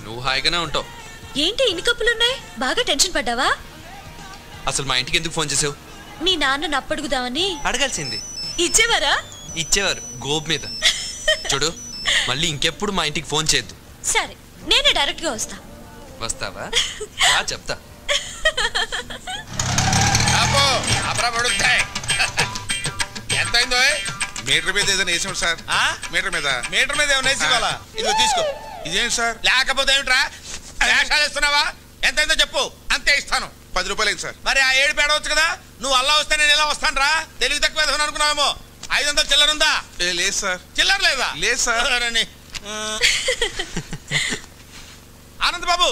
నువ్వు హాయిగానే ఉంటావు. ఏంటి ఇన్ని కప్పులున్నాయి? బాగా టెన్షన్ పడ్డావా? అసలు మా ఇంటికి ఎందుకు ఫోన్ చేసావు? మీ నాన్న అప్పడుగుదామని. అడగాల్సింది. ఇచ్చేవారా? ఇచ్చేవారు గోబ్ మీద. చూడు, మళ్ళీ ఇంకెప్పుడు మా ఇంటికి ఫోన్ చేయొద్దు. సరే, నేనే డైరెక్ట్ గా వస్తా. వస్తావా? చెప్తా. ఎంతైందో? మీటర్ మీద ఏదైనా వేసాం సార్. మీటర్ మీద ఏమైనా వేసి ఇవ్వాలా? ఇదిగో తీసుకో. ఇదేంటి సార్? లేకపోతే ఏమిట్రా వేషాలు ఇస్తున్నావా? ఎంతైందో చెప్పు, అంతే ఇస్తాను. 10 రూపాయలు అయింది సార్. మరి ఆ 7 పేడవచ్చు కదా. నువ్వు అలా వస్తే నేను ఎలా వస్తాను రా? తెలివి తక్కువ వేసుకుని అనుకున్నావేమో. 500 చిల్లర ఉందా? లేదు సార్. చిల్లర లేదా? లేదు సార్. ఆనంద్ బాబు,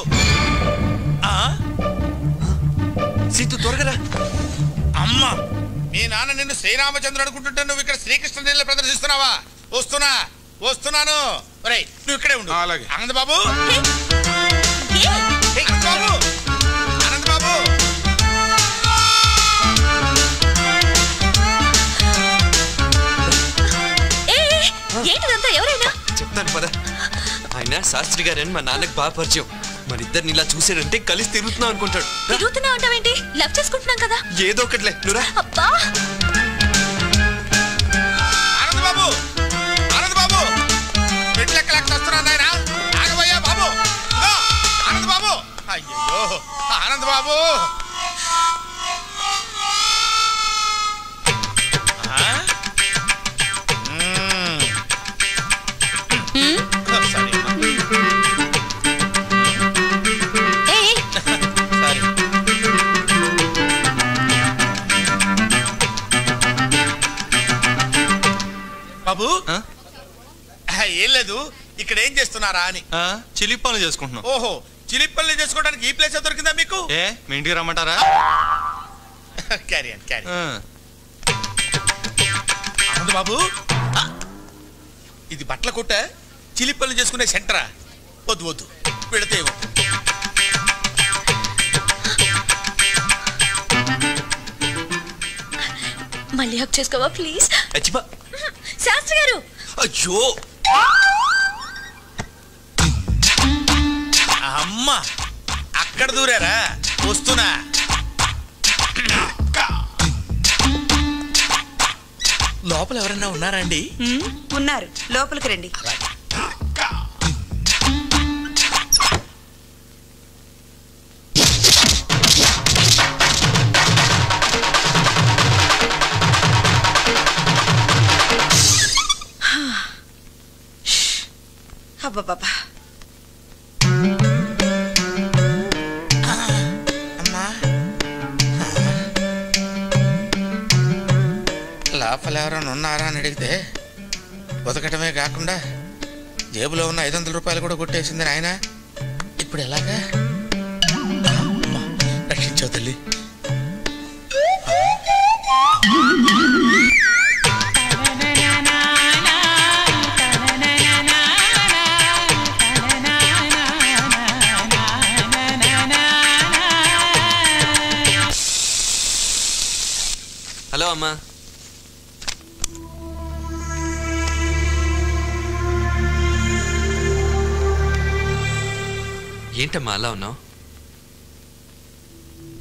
సీతు త్వరగా. అమ్మా, మీ నాన్న నిన్ను శ్రీరామచంద్రుడు అనుకుంటుంటే నువ్వు ఇక్కడ శ్రీకృష్ణ నీళ్ళ ప్రదర్శిస్తున్నావా? వస్తున్నాను. నువ్వు ఇక్కడే ఉండు. అలాగే. ఆనంద్ బాబు, ఆనంద్ బాబు, ఏంటిదంతా? ఎవరైనా చెప్తాను పద. ఆయన శాస్త్రి గారని మా నాన్నకు బాగా పరిచయం. మన ఇద్దరిని ఇలా చూసాడంటే కలిసి తిరుగుతున్నాం అనుకుంటాడు. తిరుగుతున్నావు అంటావేంటి? లెఫ్ట్ చేసుకుంటున్నాం కదా. ఏదో ఒకట్లే, నువ్వురా. అబ్బా, ఆనంద్ బాబు, మెట్లెక్కలేక వస్తున్నాను ఆయన. ఆగబోయా బాబు. ఆనంద్ బాబు, అయ్యో ఆనంద్ బాబు. బాబు, ఏం లేదు, ఇక్కడ ఏం చేస్తున్నారా అని. చిలిపి పనులు చేసుకుంటున్నాం. ఓహో, చిలిపి పనులు చేసుకోవడానికి ఈ ప్లేస్ దొరికిందా మీకు? మీ ఇంటికి రమ్మంటారా? క్యారీ ఆనంద్ బాబు, ఇది బట్టల కొట్ట, చిలిపి పనులు చేసుకునే సెంటరా? వద్దు పెడితే మళ్ళీ హక్ చేసుకోవా ప్లీజ్? శాస్త్రి గారు. అయ్యో అమ్మా, అక్కడ దూరారా? వస్తున్నా. లోపల ఎవరన్నా ఉన్నారా అండి? ఉన్నారు, లోపలికి రండి. అబ్బా, లోపల ఎవరైనా ఉన్నారా అని అడిగితే బతకటమే కాకుండా జేబులో ఉన్న 500 రూపాయలు కూడా కొట్టేసింది ఆయన. ఇప్పుడు ఎలాగా? రక్షించావు తల్లి. హలో అమ్మా. ఏంటమ్మా అలా ఉన్నావు?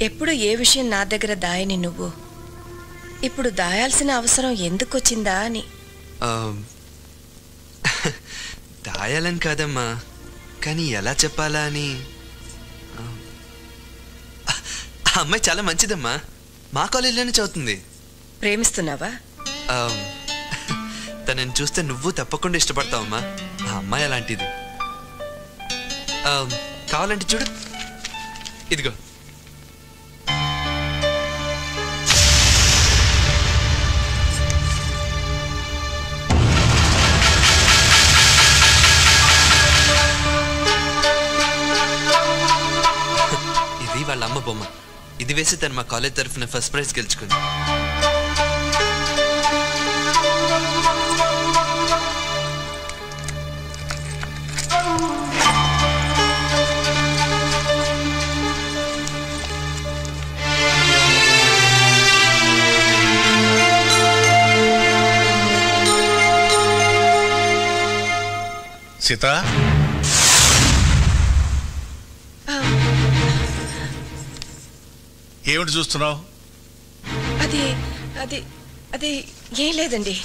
ఎప్పుడు ఏ విషయం నా దగ్గర దాయని నువ్వు ఇప్పుడు దాయాల్సిన అవసరం ఎందుకు వచ్చిందా అని. దాయాలని కాదమ్మా, కానీ ఎలా చెప్పాలా అని. ఆ అమ్మాయి చాలా మంచిదమ్మా, మా కాలేజీలోనే చదువుతుంది. ప్రేమిస్తున్నావా? తనని చూస్తే నువ్వు తప్పకుండా ఇష్టపడతావమ్మా. ఆ అమ్మాయి అలాంటిది. కావాలంటే చూడు, ఇదిగో. ఇది వాళ్ళ అమ్మ బొమ్మ. ఇది వేసి తను మా కాలేజ్ తరఫున ఫస్ట్ ప్రైజ్ గెలుచుకుంది. సీత, ఏమిటి చూస్తున్నావు? అది అది అది ఏం లేదండి.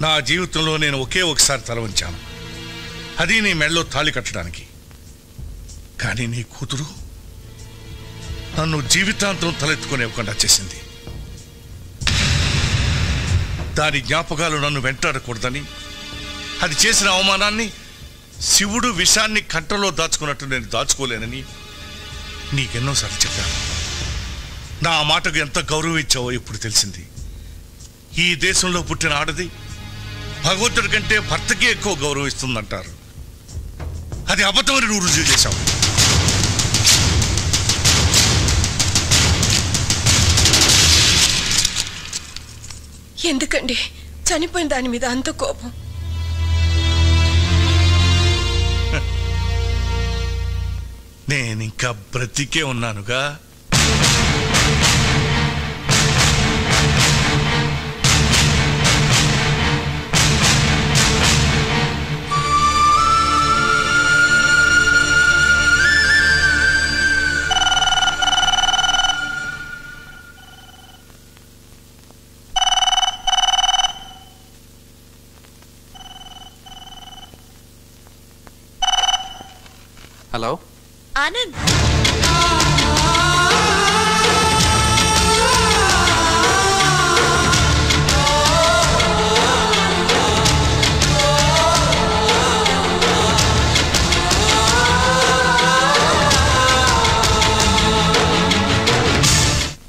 నా జీవితంలో నేను ఒకే ఒకసారి తల వంచాను, అది నీ మెడలో తాళి కట్టడానికి. కానీ నీ కూతురు నన్ను జీవితాంతం తలెత్తుకునేవ్వకుండా చేసింది. దాని జ్ఞాపకాలు నన్ను వెంటాడకూడదని, అది చేసిన అవమానాన్ని శివుడు విషాన్ని కంటలో దాచుకున్నట్టు నేను దాచుకోలేనని నీకెన్నోసార్లు చెప్పాను. నా మాటకు ఎంత గౌరవం ఇచ్చావో ఇప్పుడు తెలిసింది. ఈ దేశంలో పుట్టిన ఆడది భగవంతుడి కంటే భర్తకి ఎక్కువ గౌరవం ఇస్తుందంటారు. అది అబద్ధమని నువ్వు రుజువు చేశావు. ఎందుకండి చనిపోయిన దాని మీద అంత కోపం? నేనింకా బ్రతికే ఉన్నానుగా. హలో ఆనంద్,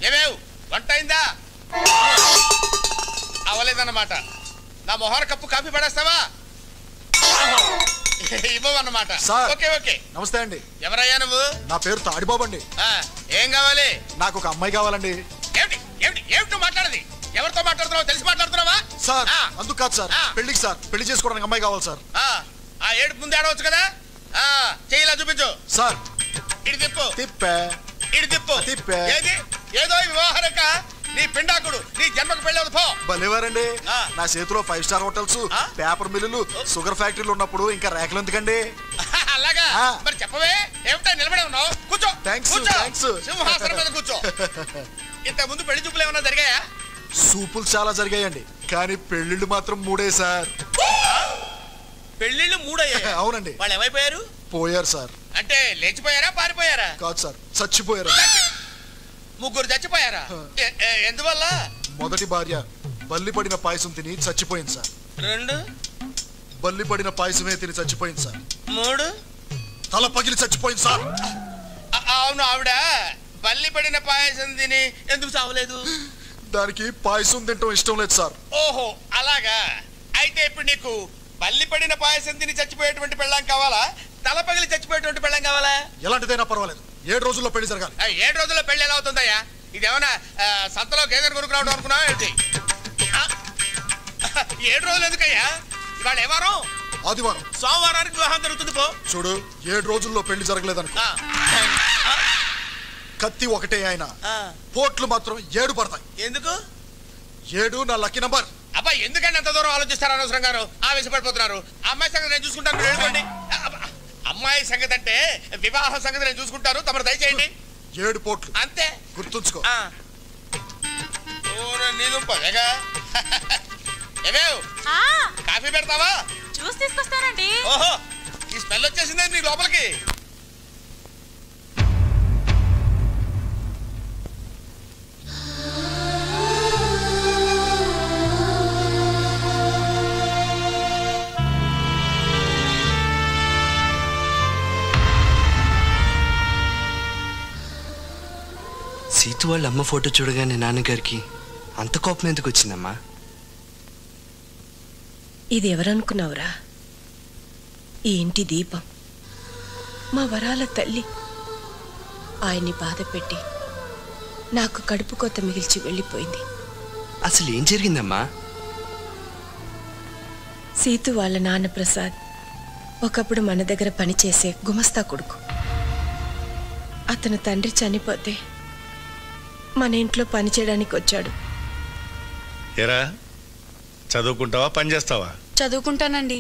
ఏమేవ్ వంట అయిందా? అవలేదన్నమాట. నా మొహర కప్పు కాఫీ పడేస్తావా? ఇవ్వన్నమాట. Okay okay. నమస్తే అండి. ఎవరయ్యా నువ్వు? నా పేరు తాడిబాబు అండి. ఏం కావాలి? నాకు ఒక అమ్మాయి కావాలండి. ఏమిటి ఏమిటి ఏమిటో మాట్లాడది? ఎవరితో మాట్లాడుతున్నావు? తెలిసి మాట్లాడుతున్నావా? సార్ అందుకు కాదు సార్, పెళ్లికి సార్, పెళ్లి చేసుకోవడానికి అమ్మాయి కావాలి సార్. ఆ ఏడుపు ముందు ఆడవచ్చు కదా. చెయ్యిలా చూపించు సార్. ఇటు తిప్పు. తిప్పే. ఇటు తిప్పు. తిప్పే. ఏది ఏదో వివాహరక నీ పిండాకుడు నీ జన్మకు పెళ్ళి పో. భలేవారండి. నా చేతిలో 5 స్టార్ హోటల్స్, పేపర్ మిల్లులు, షుగర్ ఫ్యాక్టరీలు ఉన్నప్పుడు ఇంకా రేఖలు ఎందుకండి? అలాగా మరి చెప్పవే. ఏమిటా నిలబడే ఉన్నావు? కూర్చో. థాంక్స్. సింహాసనం మీద కూర్చో. ఇంత ముందు పెళ్లి చూపులు ఏమన్నా జరిగాయా? సూపులు చాలా జరిగాయండి, కానీ పెళ్లిళ్ళు మాత్రం 3 సార్. పెళ్లిళ్ళు 3 అయ్యాయి? అవునండి. వాళ్ళు ఏమైపోయారు? పోయారు సార్. అంటే లేచిపోయారా పారిపోయారా? కాదు సార్, చచ్చిపోయారు. 3 చచ్చిపోయారా? ఎందువల్ల? మొదటి భార్య బల్లి పడిన పాయసం తిని చచ్చిపోయింది సార్. 2 బల్లి పడిన పాయసమే తిని చచ్చిపోయింది సార్. 3 తల పగిలి చచ్చిపోయింది సార్. అవును, ఆవిడ బల్లి పడిన పాయసం తిని ఎందుకు చావలేదు? దానికి పాయసం తింటం ఇష్టం లేదు సార్. ఓహో అలాగా. అయితే ఇప్పుడు నీకు బల్లి పడిన పాయసం తిని చచ్చిపోయేటువంటి పెళ్ళాం కావాలా, తల పగిలి చచ్చిపోయేటువంటి పెళ్ళాం కావాలా? ఎలాంటిదైనా పర్వాలేదు, 7 రోజుల్లో పెళ్లి జరగాలి. 7 రోజుల్లో పెళ్లి ఎలా అవుతుందయ్యా? ఇదేమన్నా సంతలో గేదెను కొనుక్కురావడం అనుకున్నావా ఏంటి? 7 రోజులు ఎందుకయ్యా? ఇవాళ ఏ వారం? ఆదివారం. సోమవారానికి వివాహం జరుగుతుంది పో. చూడు, 7 రోజుల్లో పెళ్లి జరగలేదనుకో, కత్తి ఒకటే ఆయన, పోట్లు మాత్రం 7 పడతాయి. ఎందుకు? 7 నా లక్కీ నంబర్. అబ్బా ఎందుకంటే అంత దూరం ఆలోచిస్తారు? అనవసరం గారు ఆవేశపడిపోతున్నారు. అమ్మాయి సంగతి నేను చూసుకుంటాను, మీరు వెళ్ళిపోండి. అమ్మాయి సంగతి అంటే వివాహ సంగతి నేను చూసుకుంటాను, తమరు దయచేయండి. 7 పోట్లు అంతే, గుర్తుంచుకో. కాఫీ పెడతావా? జ్యూస్ తీసుకొస్తానండి. ఓహో, ఈ స్మెల్ వచ్చేసిందండి నీ లోపలికి. వాళ్ళ అమ్మ ఫోటో చూడగానే నాన్నగారికి అంత కోపం ఎందుకు వచ్చిందమ్మా? ఇది ఎవరనుకున్నావురా? ఈ ఇంటి దీపం, మా వరాల తల్లి. ఆయన్ని బాధ పెట్టి నాకు కడుపు కోత మిగిల్చి వెళ్ళిపోయింది. అసలు ఏం జరిగిందమ్మా? సీతు వాళ్ళ నాన్న ప్రసాద్ ఒకప్పుడు మన దగ్గర పనిచేసే గుమస్తా కొడుకు. అతను తండ్రి చనిపోతే మన ఇంట్లో పనిచేయడానికి వచ్చాడు. ఎరా చదువుకుంటావా, పని చేస్తావా? చదువుకుంటానండి.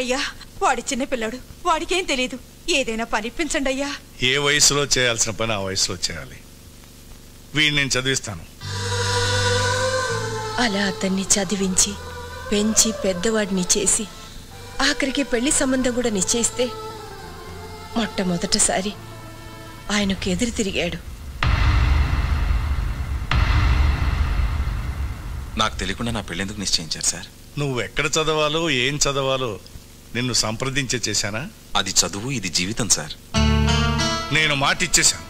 అయ్యా, వాడి చిన్నపిల్లాడు, వాడికేం తెలీదు. ఏదైనా పనిపించండి అయ్యా. ఏ వయసులో చేయాల్సిన పని ఆ వయసులో చేయాలి. వీడిని నేను చదివిస్తాను. అలా అతన్ని చదివించి పెంచి పెద్దవాడిని చేసి ఆఖరికి పెళ్లి సంబంధం కూడా నిశ్చయిస్తే మొట్టమొదటిసారి ఆయనకు ఎదురు తిరిగాడు. నాకు తెలియకుండా నా పెళ్ళెందుకు నిశ్చయించారు సార్? నువ్వు ఎక్కడ చదవాలో ఏం చదవాలో నిన్ను సంప్రదించే చేశానా? అది చదువు, ఇది జీవితం సార్. నేను మాట ఇచ్చేశాను.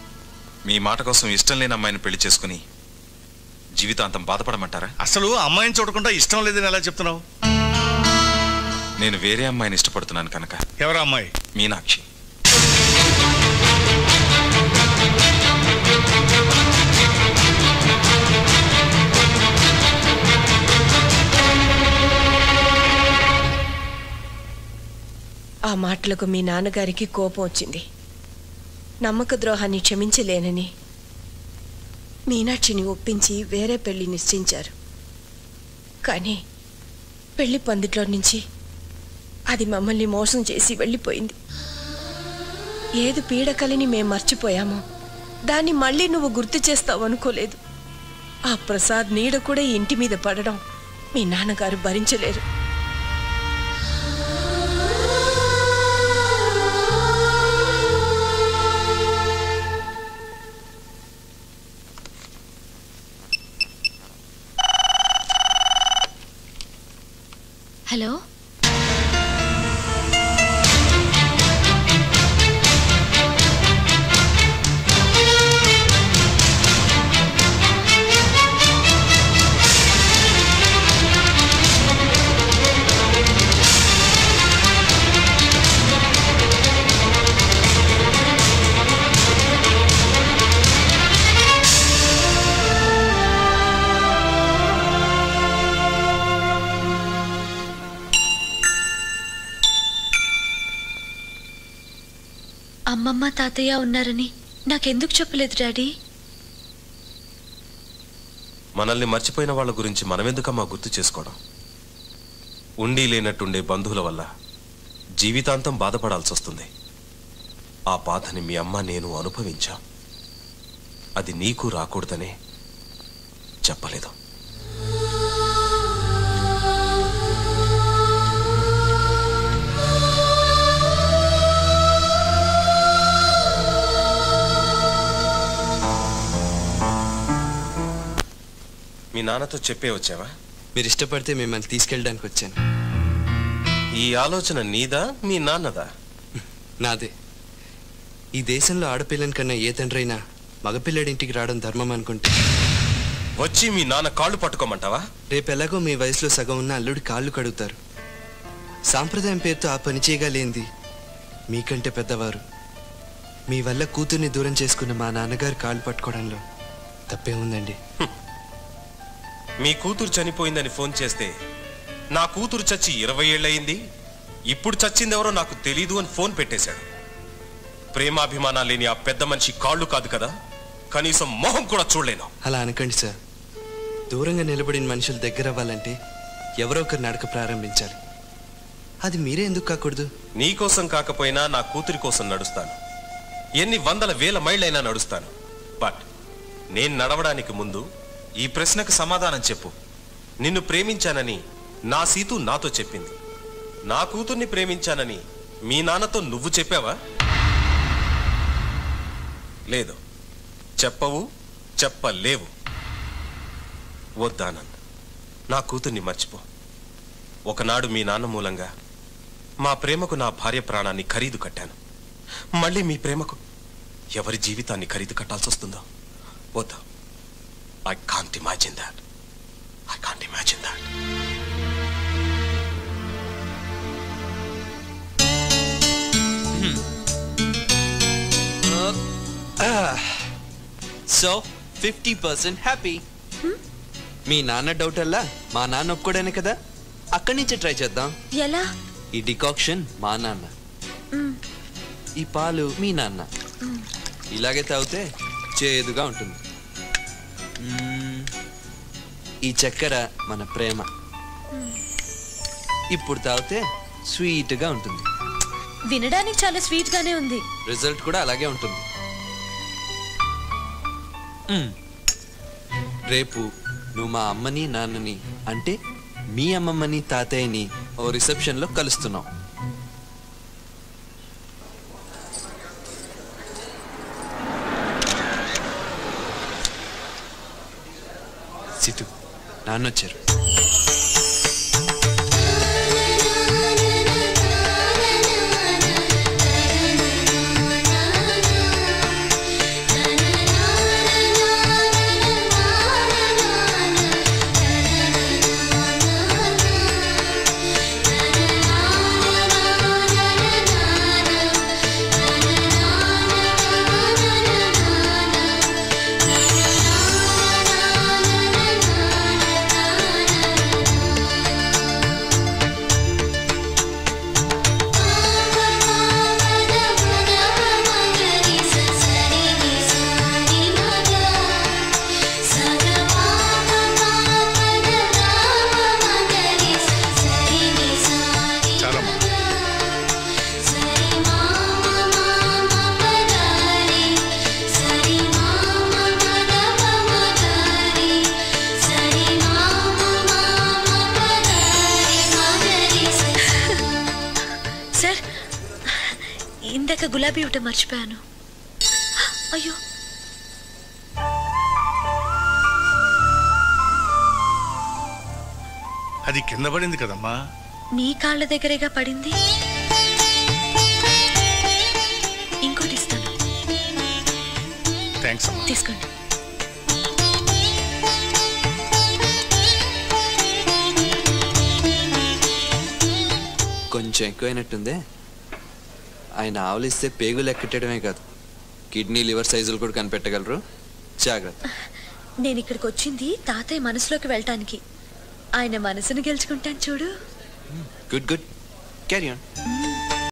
మీ మాట కోసం ఇష్టం లేని అమ్మాయిని పెళ్లి చేసుకుని జీవితాంతం బాధపడమంటారా? అసలు అమ్మాయిని చూడకుండా ఇష్టం లేదని ఎలా చెప్తున్నావు? నేను వేరే అమ్మాయిని ఇష్టపడుతున్నాను కనుక. ఎవరా అమ్మాయి? మీనాక్షి. ఆ మాటలకు మీ నాన్నగారికి కోపం వచ్చింది. నమ్మక ద్రోహాన్ని క్షమించలేనని మీనాక్షిని ఒప్పించి వేరే పెళ్లి నిశ్చయించారు. కానీ పెళ్లి పందిట్లో నుంచి అది మమ్మల్ని మోసం చేసి వెళ్ళిపోయింది. ఏది పీడకలిని మేం మర్చిపోయామో దాన్ని మళ్ళీ నువ్వు గుర్తు చేస్తావు అనుకోలేదు. ఆ ప్రసాద్ నీడ కూడా ఈ ఇంటి మీద పడడం మీ నాన్నగారు భరించలేరు. హలో, అమ్మమ్మ తాతయ్య ఉన్నారని నాకెందుకు చెప్పలేదు డాడీ? మనల్ని మర్చిపోయిన వాళ్ళ గురించి మనమెందుకమ్మా గుర్తు చేసుకోవడం? ఉండి లేనట్టుండే బంధువుల వల్ల జీవితాంతం బాధపడాల్సి వస్తుంది. ఆ బాధని మీ అమ్మ నేను అనుభవించాం. అది నీకు రాకూడదనే చెప్పలేదు. మీ నాన్నతో చెప్పే వచ్చావా? మీరు ఇష్టపడితే మిమ్మల్ని తీసుకెళ్ళడానికి వచ్చాను. ఈ ఆలోచన నీదా మీ నాన్నదా? నాదే. ఈ దేశంలో ఆడపిల్లని కన్నా ఏ తండ్రైనా మగపిల్లడింటికి రావడం ధర్మం అనుకుంటే వచ్చి మీ నాన్న కాళ్ళు పట్టుకోమంటావా? రేపెలాగో మీ వయసులో సగం ఉన్న అల్లుడి కాళ్ళు కడుగుతారు. సాంప్రదాయం పేరుతో ఆ పని చేయగలేంది మీకంటే పెద్దవారు. మీ వల్ల కూతుర్ని దూరం చేసుకున్న మా నాన్నగారు కాళ్ళు పట్టుకోవడంలో తప్పే ఉందండి. మీ కూతురు చనిపోయిందని ఫోన్ చేస్తే నా కూతురు చచ్చి 20 ఏళ్ళయింది, ఇప్పుడు చచ్చిందెవరో నాకు తెలీదు అని ఫోన్ పెట్టేశాడు. ప్రేమాభిమానాలు లేని ఆ పెద్ద మనిషి కాళ్ళు కాదు కదా, కనీసం మొహం కూడా చూడలేను. అలా అనకండి సార్. దూరంగా నిలబడిన మనుషులు దగ్గర అవ్వాలంటే ఎవరో ఒకరు నడక ప్రారంభించాలి. అది మీరే ఎందుకు కాకూడదు? నీకోసం కాకపోయినా నా కూతురి కోసం నడుస్తాను. ఎన్ని వందల వేల మైళ్ళైనా నడుస్తాను. బట్ నేను నడవడానికి ముందు ఈ ప్రశ్నకు సమాధానం చెప్పు. నిన్ను ప్రేమించానని నా సీతు నాతో చెప్పింది. నా కూతుర్ని ప్రేమించానని మీ నాన్నతో నువ్వు చెప్పావా? లేదు, చెప్పవు, చెప్పలేవు. వద్దానంద్, నా కూతుర్ని మర్చిపో. ఒకనాడు మీ నాన్న మూలంగా మా ప్రేమకు నా భార్య ప్రాణాన్ని ఖరీదు కట్టాను. మళ్ళీ మీ ప్రేమకు ఎవరి జీవితాన్ని ఖరీదు కట్టాల్సి వస్తుందో వద్దు. I can't imagine that. I can't imagine that. So 50% happy. మీ నాన్న డౌట్ అల్లా మా నాన్న ఒప్పుకోడానే కదా, అక్కడి నుంచే ట్రై చేద్దాం. ఎలా? ఈ డికాక్షన్ మా నాన్న, ఈ పాలు మీ నాన్న. ఇలాగే తాగితే చేదుగా ఉంటుంది. ఈ చక్కెర మన ప్రేమ. ఇప్పుడు తాగితే స్వీట్గా ఉంటుంది. వినడానికి చాలా స్వీట్ గానే ఉంది. రిజల్ట్ కూడా అలాగే ఉంటుంది. రేపు నువ్వు మా అమ్మని నాన్నని అంటే మీ అమ్మమ్మని తాతయ్యని ఓ రిసెప్షన్లో కలుస్తున్నావు. సిటు నాన్నొచ్చారు. ఇందాక గులాబీ ఇవ్వటం మర్చిపోయాను. అయ్యో, అది కింద పడింది కదమ్మా. నీ కాళ్ళ దగ్గరేగా పడింది. ఇంకోటి ఇస్తాను. థ్యాంక్స్ అమ్మా. తీసుకోండి. కొంచెం ఎక్కువైనట్టుందే. ఆయన ఆవలిస్తే పేగులు ఎక్కటమే కాదు, కిడ్నీ లివర్ సైజులు కూడా కనిపెట్టగలరు. జాగ్రత్త. నేను ఇక్కడికి వచ్చింది తాతయ్య మనసులోకి వెళ్ళటానికి. ఆయన మనసును గెలుచుకుంటాను చూడు. Good good, carry on.